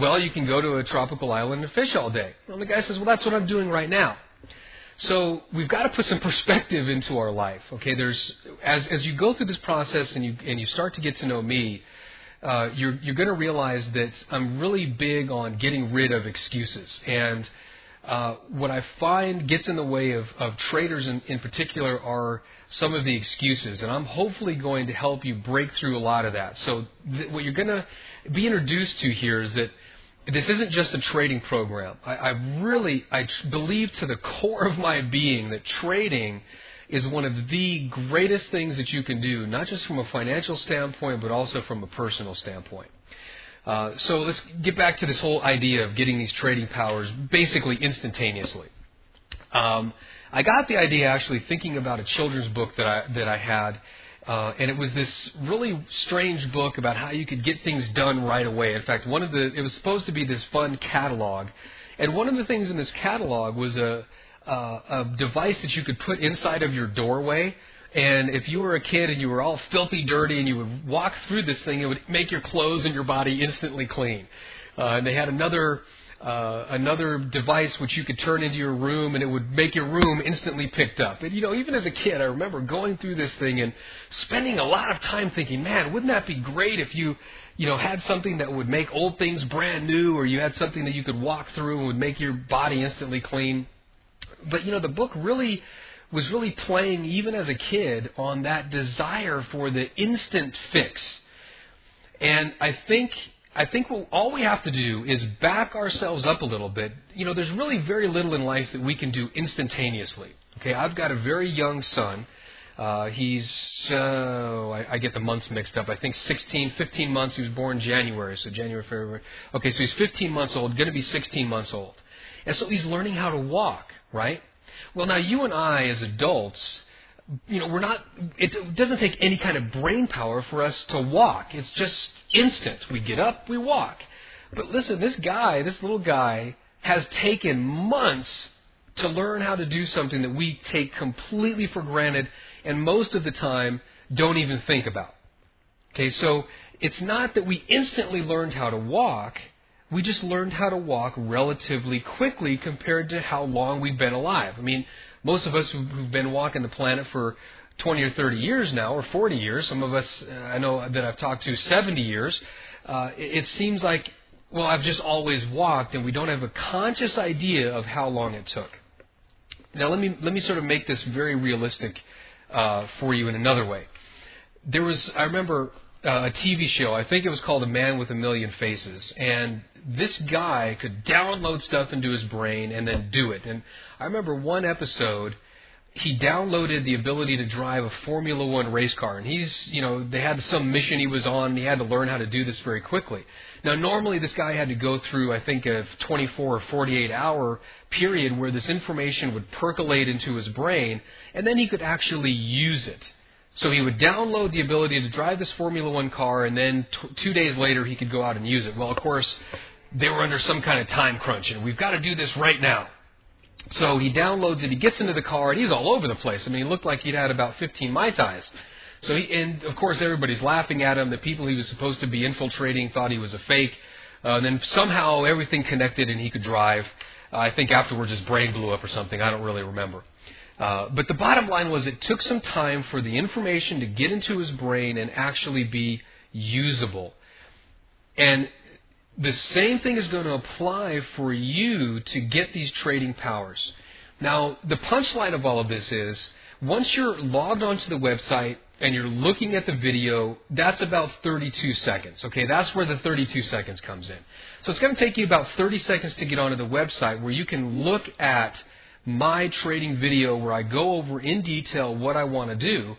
well, you can go to a tropical island and fish all day. Well, the guy says, well, that's what I'm doing right now. So we've got to put some perspective into our life. Okay, as you go through this process and you start to get to know me, you're going to realize that I'm really big on getting rid of excuses. And what I find gets in the way of traders in particular are some of the excuses. And I'm hopefully going to help you break through a lot of that. So what you're going to be introduced to here is that this isn't just a trading program. I believe to the core of my being that trading is one of the greatest things that you can do, not just from a financial standpoint, but also from a personal standpoint. So let's get back to this whole idea of getting these trading powers basically instantaneously. I got the idea actually thinking about a children's book that I had. And it was this really strange book about how you could get things done right away. In fact, it was supposed to be this fun catalog. And one of the things in this catalog was a device that you could put inside of your doorway. And if you were a kid and you were all filthy dirty and you would walk through this thing, it would make your clothes and your body instantly clean. And they had another device which you could turn into your room, and it would make your room instantly picked up. And, even as a kid, I remember going through this thing and spending a lot of time thinking, man, wouldn't that be great if you had something that would make old things brand new, or you had something that you could walk through and would make your body instantly clean. But, the book was really playing, even as a kid, on that desire for the instant fix. And I think all we have to do is back ourselves up a little bit. There's really very little in life that we can do instantaneously. Okay, I've got a very young son. He's, I get the months mixed up. I think 15 months. He was born January, so January, February. Okay, so he's 15 months old, going to be 16 months old. And so he's learning how to walk, right? Well, now you and I as adults, it doesn't take any kind of brain power for us to walk. It's just instant. We get up, we walk. But listen, this little guy has taken months to learn how to do something that we take completely for granted and most of the time don't even think about. Okay, so it's not that we instantly learned how to walk. We just learned how to walk relatively quickly compared to how long we've been alive. I mean, most of us who've been walking the planet for 20 or 30 years now, or 40 years, some of us, I know that I've talked to 70 years, it seems like, well, I've just always walked, and we don't have a conscious idea of how long it took. Now, let me sort of make this very realistic for you in another way. I remember a TV show, I think it was called A Man with a Million Faces, and this guy could download stuff into his brain and then do it. And I remember one episode, he downloaded the ability to drive a Formula One race car. And they had some mission he was on, and he had to learn how to do this very quickly. Now, normally this guy had to go through, I think, a 24 or 48-hour period where this information would percolate into his brain, and then he could actually use it. So he would download the ability to drive this Formula One car, and then 2 days later he could go out and use it. Well, of course, they were under some kind of time crunch, and we've got to do this right now. So he downloads it, he gets into the car, and he's all over the place. I mean, he looked like he'd had about 15 Mai Tais. And of course, everybody's laughing at him. The people he was supposed to be infiltrating thought he was a fake. And then somehow everything connected and he could drive. I think afterwards his brain blew up or something. I don't really remember. But the bottom line was it took some time for the information to get into his brain and actually be usable. And the same thing is going to apply for you to get these trading powers. Now, the punchline of all of this is, once you're logged onto the website and you're looking at the video, that's about 32 seconds. Okay, that's where the 32 seconds comes in. So it's going to take you about 30 seconds to get onto the website where you can look at my trading video where I go over in detail what I want to do.